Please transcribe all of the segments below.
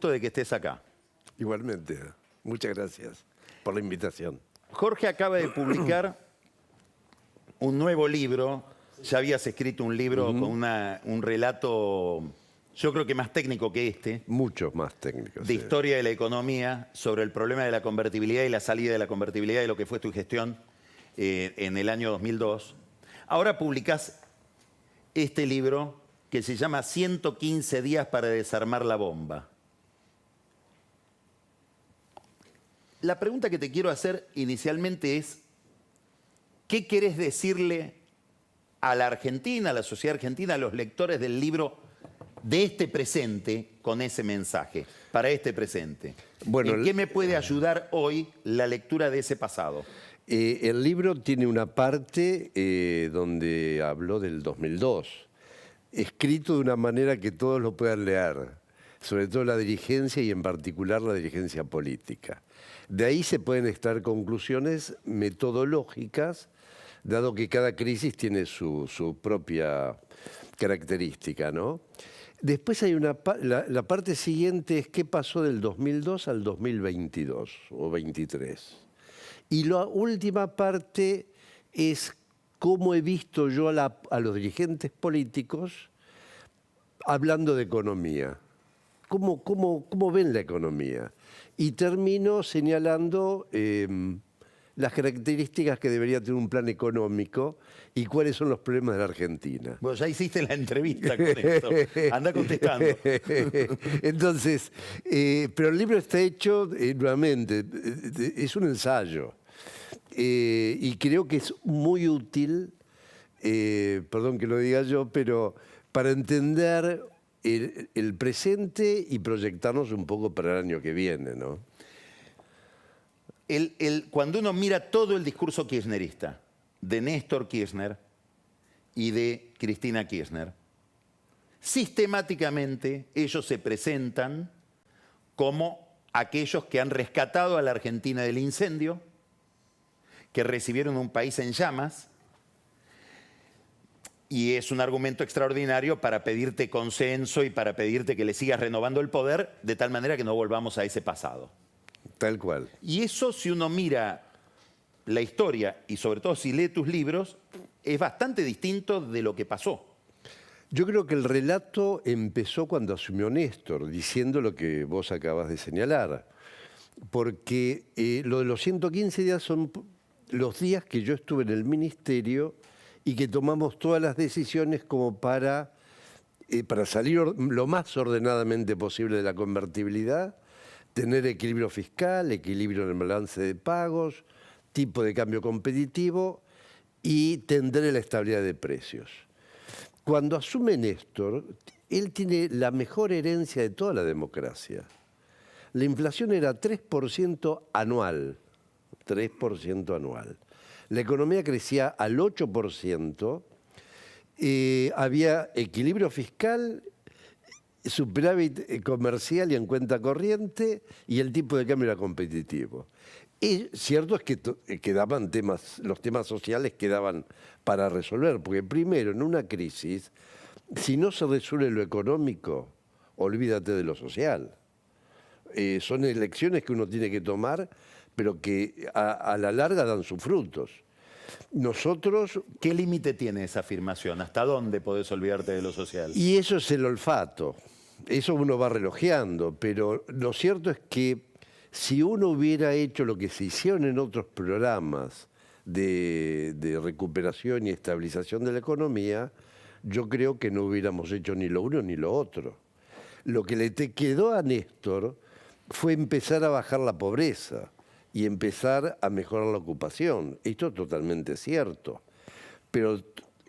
gusto de que estés acá. Igualmente. Muchas gracias por la invitación. Jorge acaba de publicar un nuevo libro. Ya habías escrito un libro con un relato, yo creo que más técnico que este, Muchos más técnicos. de historia de la economía, sobre el problema de la convertibilidad y la salida de la convertibilidad de lo que fue tu gestión en el año 2002. Ahora publicás este libro que se llama 115 días para desarmar la bomba. La pregunta que te quiero hacer inicialmente es, ¿qué querés decirle a la Argentina, a la sociedad argentina, a los lectores del libro de este presente con ese mensaje, para este presente? Bueno, ¿En qué me puede ayudar hoy la lectura de ese pasado? El libro tiene una parte donde habló del 2002, escrito de una manera que todos lo puedan leer, sobre todo la dirigencia y en particular la dirigencia política. De ahí se pueden extraer conclusiones metodológicas, dado que cada crisis tiene su propia característica, ¿no? Después hay la parte siguiente es qué pasó del 2002 al 2022 o 23. Y la última parte es cómo he visto yo a los dirigentes políticos hablando de economía. ¿Cómo ven la economía? Y termino señalando las características que debería tener un plan económico y cuáles son los problemas de la Argentina. Bueno, ya hiciste la entrevista con esto. Anda contestando. Entonces, pero el libro está hecho, nuevamente, es un ensayo. Y creo que es muy útil, perdón que lo diga yo, pero para entender el presente y proyectarnos un poco para el año que viene, ¿no? Cuando uno mira todo el discurso kirchnerista, de Néstor Kirchner y de Cristina Kirchner, sistemáticamente ellos se presentan como aquellos que han rescatado a la Argentina del incendio, que recibieron un país en llamas, y es un argumento extraordinario para pedirte consenso y para pedirte que le sigas renovando el poder, de tal manera que no volvamos a ese pasado. Tal cual. Y eso, si uno mira la historia y sobre todo si lee tus libros, es bastante distinto de lo que pasó. Yo creo que el relato empezó cuando asumió Néstor, diciendo lo que vos acabas de señalar. Porque lo de los 115 días son los días que yo estuve en el ministerio y que tomamos todas las decisiones como para salir lo más ordenadamente posible de la convertibilidad, tener equilibrio fiscal, equilibrio en el balance de pagos, tipo de cambio competitivo y tender la estabilidad de precios. Cuando asume Néstor, él tiene la mejor herencia de toda la democracia. La inflación era 3% anual. 3% anual. La economía crecía al 8%, había equilibrio fiscal, superávit comercial y en cuenta corriente, y el tipo de cambio era competitivo. Y cierto es que quedaban los temas sociales quedaban para resolver, porque primero, en una crisis, si no se resuelve lo económico, olvídate de lo social. Son elecciones que uno tiene que tomar, pero que a la larga dan sus frutos. Nosotros... ¿Qué límite tiene esa afirmación? ¿Hasta dónde podés olvidarte de lo social? Y eso es el olfato. Eso uno va relojeando, pero lo cierto es que si uno hubiera hecho lo que se hicieron en otros programas de recuperación y estabilización de la economía, yo creo que no hubiéramos hecho ni lo uno ni lo otro. Lo que le quedó a Néstor fue empezar a bajar la pobreza y empezar a mejorar la ocupación. Esto es totalmente cierto. Pero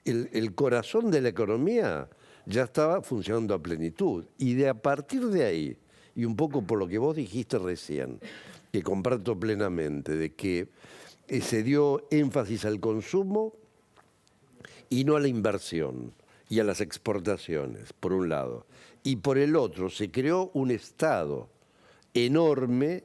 el corazón de la economía ya estaba funcionando a plenitud. Y a partir de ahí, y un poco por lo que vos dijiste recién, que comparto plenamente, de que se dio énfasis al consumo y no a la inversión y a las exportaciones, por un lado. Y por el otro, se creó un Estado enorme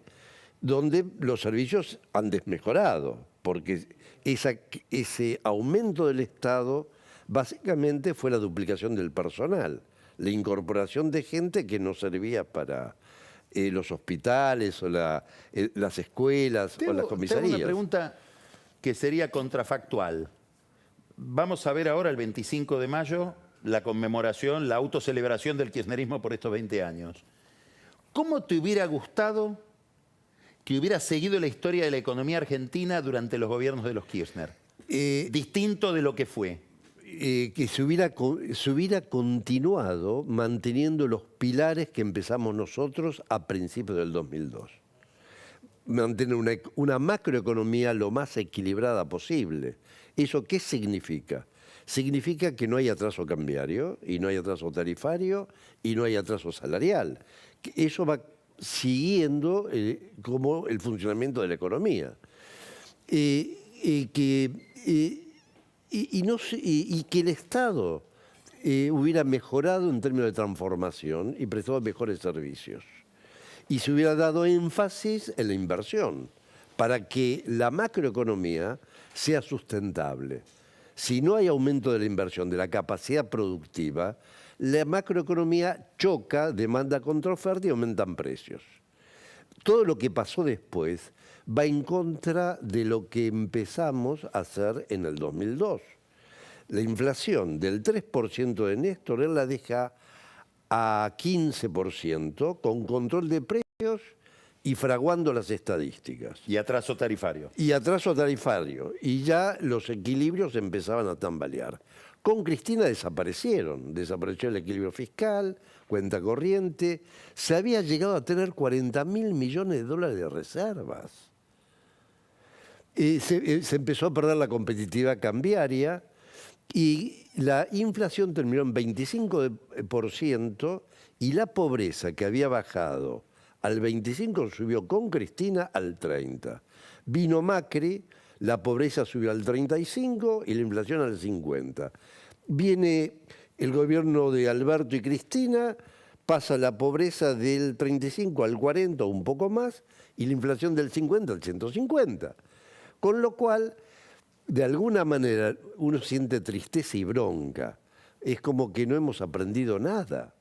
donde los servicios han desmejorado, porque ese aumento del Estado básicamente fue la duplicación del personal, la incorporación de gente que no servía para los hospitales o las escuelas o las Tengo comisarías. una pregunta que sería contrafactual. Vamos a ver ahora el 25 de mayo la conmemoración, la autocelebración del kirchnerismo por estos 20 años. ¿Cómo te hubiera gustado que hubiera seguido la historia de la economía argentina durante los gobiernos de los Kirchner? Distinto de lo que fue. Que se hubiera continuado manteniendo los pilares que empezamos nosotros a principios del 2002. Mantener una macroeconomía lo más equilibrada posible. ¿Eso qué significa? Significa que no hay atraso cambiario, y no hay atraso tarifario, y no hay atraso salarial. Eso va siguiendo como el funcionamiento de la economía. Y que el Estado hubiera mejorado en términos de transformación y prestado mejores servicios. Y se hubiera dado énfasis en la inversión para que la macroeconomía sea sustentable. Si no hay aumento de la inversión, de la capacidad productiva, la macroeconomía choca, demanda contra oferta y aumentan precios. Todo lo que pasó después va en contra de lo que empezamos a hacer en el 2002. La inflación del 3% de Néstor, él la deja a 15% con control de precios y fraguando las estadísticas. Y atraso tarifario. Y atraso tarifario. Y ya los equilibrios empezaban a tambalear. Con Cristina desaparecieron. Desapareció el equilibrio fiscal, cuenta corriente. Se había llegado a tener 40.000 millones de dólares de reservas. Se empezó a perder la competitividad cambiaria y la inflación terminó en 25% y la pobreza, que había bajado al 25%, subió con Cristina al 30%. Vino Macri, la pobreza subió al 35% y la inflación al 50%. Viene el gobierno de Alberto y Cristina, pasa la pobreza del 35 al 40 o un poco más y la inflación del 50 al 150. Con lo cual, de alguna manera, uno siente tristeza y bronca. Es como que no hemos aprendido nada.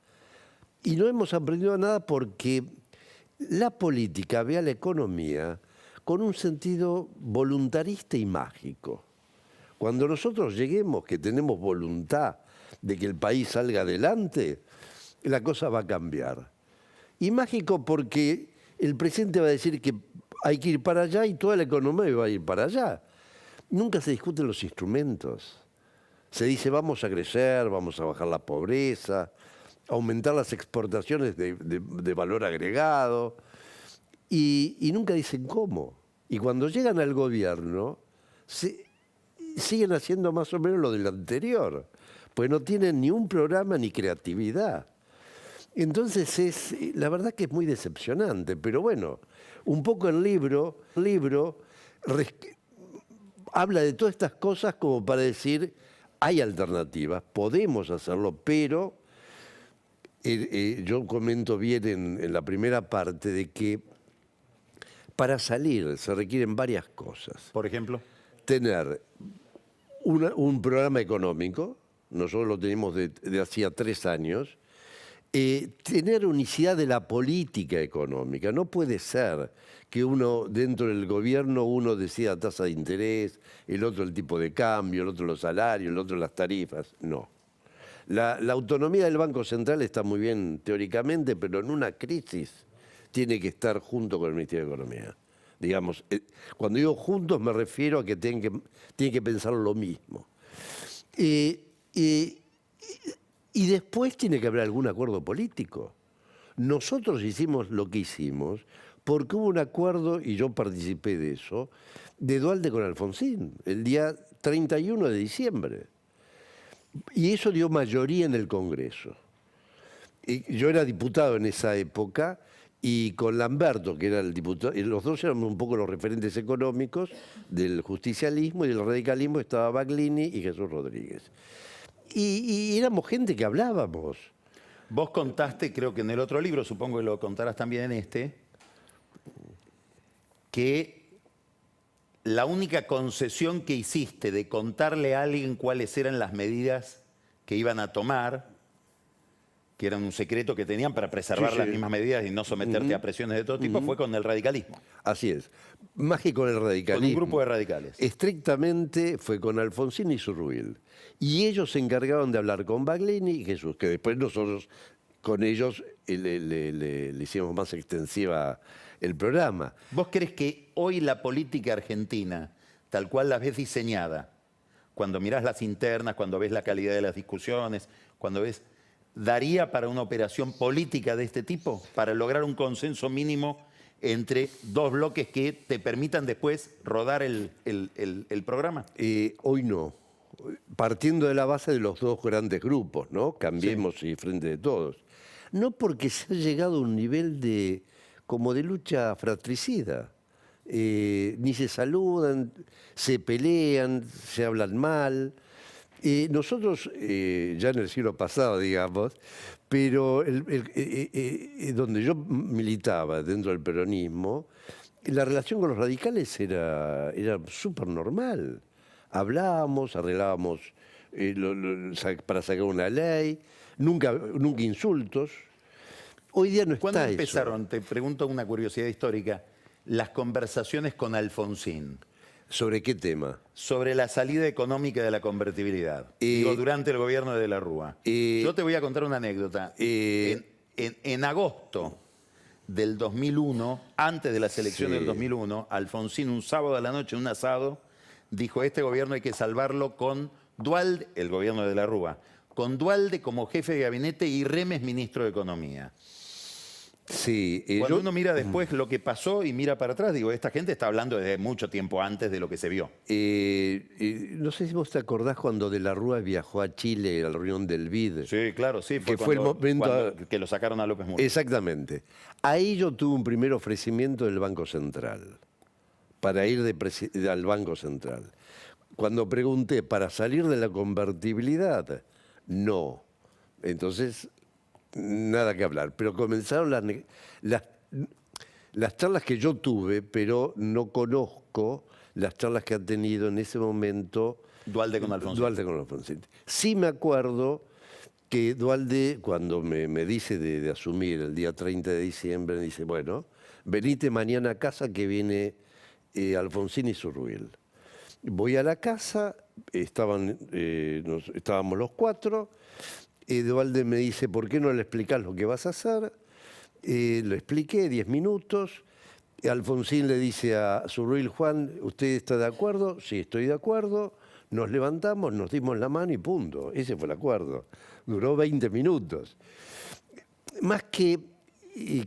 Y no hemos aprendido nada porque la política ve a la economía con un sentido voluntarista y mágico. Cuando nosotros lleguemos, que tenemos voluntad de que el país salga adelante, la cosa va a cambiar. Y mágico porque el presidente va a decir que hay que ir para allá y toda la economía va a ir para allá. Nunca se discuten los instrumentos. Se dice vamos a crecer, vamos a bajar la pobreza, aumentar las exportaciones de valor agregado y nunca dicen cómo. Y cuando llegan al gobierno siguen haciendo más o menos lo del anterior, pues no tienen ni un programa ni creatividad. Entonces la verdad que es muy decepcionante, pero bueno, un poco el libro habla de todas estas cosas como para decir, hay alternativas, podemos hacerlo, pero yo comento bien en la primera parte de que para salir se requieren varias cosas. Por ejemplo. Tener un programa económico, nosotros lo tenemos de hacía 3 años, tener unicidad de la política económica. No puede ser que uno, dentro del gobierno, uno decida tasa de interés, el otro el tipo de cambio, el otro los salarios, el otro las tarifas. No. La autonomía del Banco Central está muy bien teóricamente, pero en una crisis tiene que estar junto con el Ministerio de Economía. Digamos, cuando digo juntos me refiero a que tienen que pensar lo mismo. Y después tiene que haber algún acuerdo político. Nosotros hicimos lo que hicimos porque hubo un acuerdo, y yo participé de eso, de Duhalde con Alfonsín, el día 31 de diciembre. Y eso dio mayoría en el Congreso. Y yo era diputado en esa época y con Lamberto, que era el diputado, y los dos éramos un poco los referentes económicos del justicialismo y del radicalismo, estaba Baglini y Jesús Rodríguez. Y éramos gente que hablábamos. Vos contaste, creo que en el otro libro, supongo que lo contarás también en este, que la única concesión que hiciste de contarle a alguien cuáles eran las medidas que iban a tomar que eran un secreto que tenían para preservar Sí, las sí. mismas medidas y no someterte a presiones de todo tipo, fue con el radicalismo, Así es. Más que con el radicalismo. con un grupo de radicales. Estrictamente fue con Alfonsín y Zurruil. Y ellos se encargaron de hablar con Baglini y Jesús, que después nosotros con ellos le hicimos más extensiva el programa. ¿Vos crees que hoy la política argentina, tal cual la ves diseñada, cuando mirás las internas, cuando ves la calidad de las discusiones, cuando ves, daría para una operación política de este tipo, para lograr un consenso mínimo entre dos bloques que te permitan después rodar el programa? Hoy no. Partiendo de la base de los dos grandes grupos, ¿no? Cambiemos y Frente de Todos. No porque se ha llegado a un nivel de como de lucha fratricida. Ni se saludan, se pelean, se hablan mal. Nosotros, ya en el siglo pasado, digamos, pero donde yo militaba dentro del peronismo, la relación con los radicales era súper normal. Hablábamos, arreglábamos para sacar una ley, nunca insultos. Hoy día no está ¿Cuándo eso. empezaron, te pregunto una curiosidad histórica, las conversaciones con Alfonsín ¿Sobre qué tema? sobre la salida económica de la convertibilidad? Digo, durante el gobierno de la Rúa. Yo te voy a contar una anécdota. En agosto del 2001, antes de las elecciones Sí. del 2001, Alfonsín, un sábado a la noche, en un asado, dijo, este gobierno hay que salvarlo con Duhalde, el gobierno de la Rúa, con Duhalde como jefe de gabinete y Remes ministro de Economía. Sí, Cuando uno mira después lo que pasó y mira para atrás, digo, esta gente está hablando desde mucho tiempo antes de lo que se vio. no sé si vos te acordás cuando De la Rúa viajó a Chile a la reunión del BID. Sí, claro, sí. Que fue el momento que lo sacaron a López Murphy. Exactamente. Ahí yo tuve un primer ofrecimiento del Banco Central, para ir al Banco Central. Cuando pregunté, ¿para salir de la convertibilidad? No. Entonces, nada que hablar. Pero comenzaron las charlas que yo tuve, pero no conozco las charlas que han tenido en ese momento Duhalde con Alfonsín. Duhalde con Alfonsín. Sí me acuerdo que Duhalde, cuando me dice de asumir el día 30 de diciembre, me dice, bueno, venite mañana a casa que viene Alfonsín y Zurruil. Voy a la casa, estábamos los cuatro. Duhalde me dice, ¿por qué no le explicás lo que vas a hacer? Lo expliqué, 10 minutos. Alfonsín le dice a Zurruil, Juan, ¿usted está de acuerdo? Sí, estoy de acuerdo. Nos levantamos, nos dimos la mano y punto. Ese fue el acuerdo. Duró 20 minutos. Más que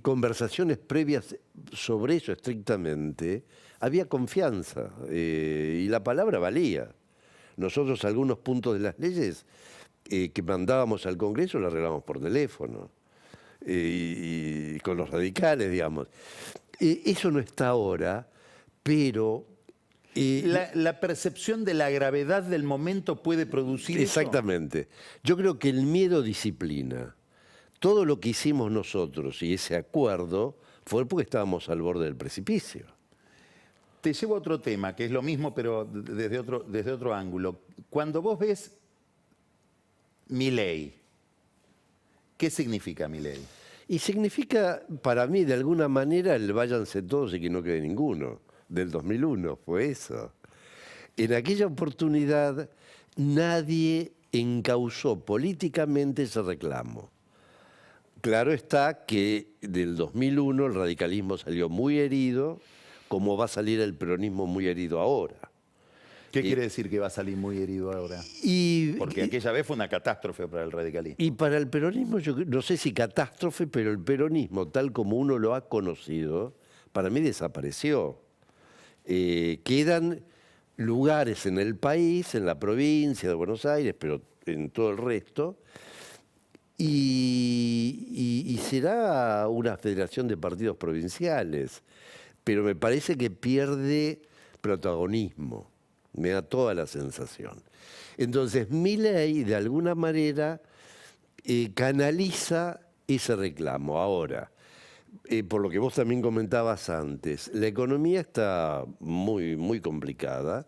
conversaciones previas sobre eso estrictamente, había confianza y la palabra valía. Nosotros algunos puntos de las leyes que mandábamos al Congreso los arreglamos por teléfono y con los radicales, digamos. Eso no está ahora, pero... la percepción de la gravedad del momento puede producir Exactamente. Yo creo que el miedo disciplina. Todo lo que hicimos nosotros y ese acuerdo fue porque estábamos al borde del precipicio. Te llevo a otro tema, que es lo mismo, pero desde otro ángulo. Cuando vos ves Milei, ¿qué significa Milei? Y significa, para mí, de alguna manera, el váyanse todos y que no quede ninguno. Del 2001 fue eso. En aquella oportunidad, nadie encauzó políticamente ese reclamo. Claro está que del 2001 el radicalismo salió muy herido, como va a salir el peronismo muy herido ahora. ¿Qué quiere decir que va a salir muy herido ahora? Porque aquella vez fue una catástrofe para el radicalismo. Y para el peronismo, yo no sé si catástrofe, pero el peronismo, tal como uno lo ha conocido, para mí desapareció. Quedan lugares en el país, en la provincia de Buenos Aires, pero en todo el resto, y será una federación de partidos provinciales, pero me parece que pierde protagonismo. Me da toda la sensación. Entonces, Milei, de alguna manera, canaliza ese reclamo. Ahora, por lo que vos también comentabas antes, la economía está muy, muy complicada.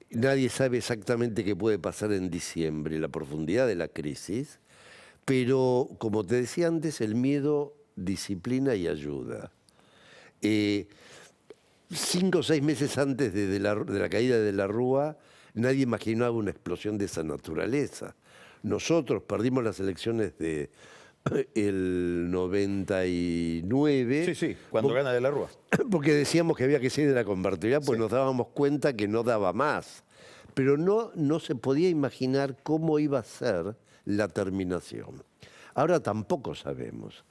Nadie sabe exactamente qué puede pasar en diciembre, la profundidad de la crisis. Pero, como te decía antes, el miedo disciplina y ayuda. 5 o 6 meses antes de la caída de la Rúa, nadie imaginaba una explosión de esa naturaleza. Nosotros perdimos las elecciones de el 99. Sí, cuando gana de la Rúa. Porque decíamos que había que salir de la convertibilidad, pues nos dábamos cuenta que no daba más. Pero no se podía imaginar cómo iba a ser la terminación. Ahora tampoco sabemos.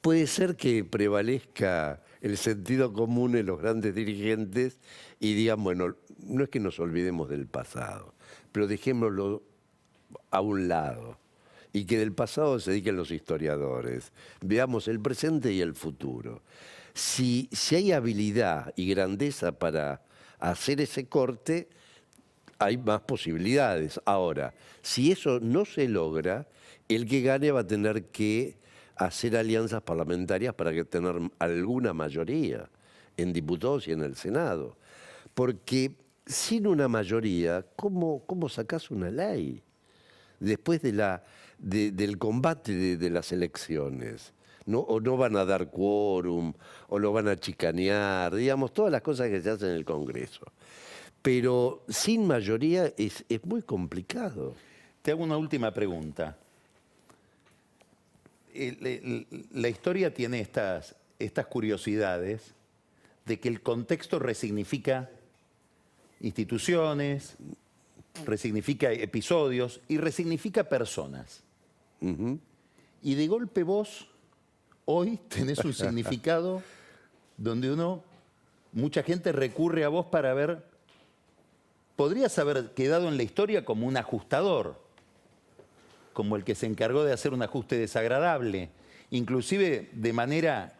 Puede ser que prevalezca el sentido común en los grandes dirigentes y digan, bueno, no es que nos olvidemos del pasado, pero dejémoslo a un lado y que del pasado se dediquen los historiadores. Veamos el presente y el futuro. Si hay habilidad y grandeza para hacer ese corte, hay más posibilidades. Ahora, si eso no se logra, el que gane va a tener que hacer alianzas parlamentarias para que tener alguna mayoría en diputados y en el Senado. Porque sin una mayoría, ¿cómo sacás una ley? Después del combate de las elecciones. O no van a dar quórum, o lo van a chicanear, digamos, todas las cosas que se hacen en el Congreso. Pero sin mayoría es muy complicado. Te hago una última pregunta. La historia tiene estas curiosidades de que el contexto resignifica instituciones, resignifica episodios y resignifica personas. Y de golpe vos, hoy, tenés un significado donde mucha gente recurre a vos para ver. Podrías haber quedado en la historia como un ajustador, como el que se encargó de hacer un ajuste desagradable, inclusive de manera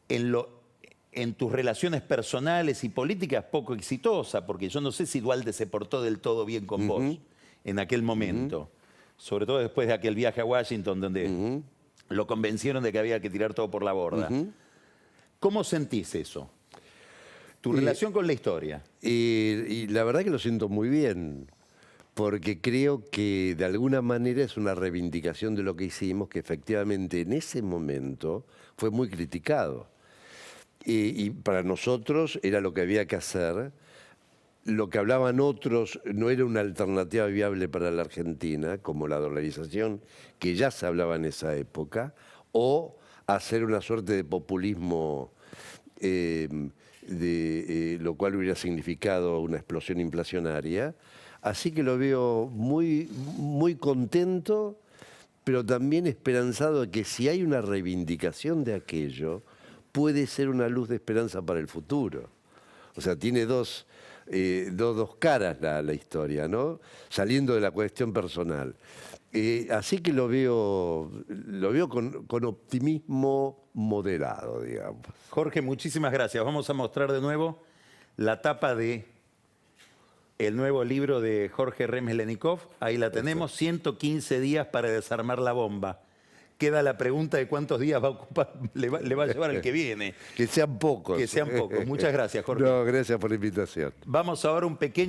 en tus relaciones personales y políticas poco exitosa, porque yo no sé si Duhalde se portó del todo bien con vos en aquel momento, sobre todo después de aquel viaje a Washington donde lo convencieron de que había que tirar todo por la borda. ¿Cómo sentís eso? Tu relación con la historia. Y la verdad que lo siento muy bien, porque creo que de alguna manera es una reivindicación de lo que hicimos, que efectivamente en ese momento fue muy criticado. Y para nosotros era lo que había que hacer. Lo que hablaban otros no era una alternativa viable para la Argentina, como la dolarización, que ya se hablaba en esa época, o hacer una suerte de populismo, lo cual hubiera significado una explosión inflacionaria. Así que lo veo muy, muy contento, pero también esperanzado de que si hay una reivindicación de aquello, puede ser una luz de esperanza para el futuro. O sea, tiene dos caras la historia, ¿no? Saliendo de la cuestión personal. Así que lo veo con optimismo moderado, digamos. Jorge, muchísimas gracias. Vamos a mostrar de nuevo la tapa de el nuevo libro de Jorge Remeslenikov. Ahí la tenemos, 115 días para desarmar la bomba. Queda la pregunta de cuántos días va a ocupar, le va a llevar el que viene. Que sean pocos. Que sean pocos. Muchas gracias, Jorge. No, gracias por la invitación. Vamos ahora a un pequeño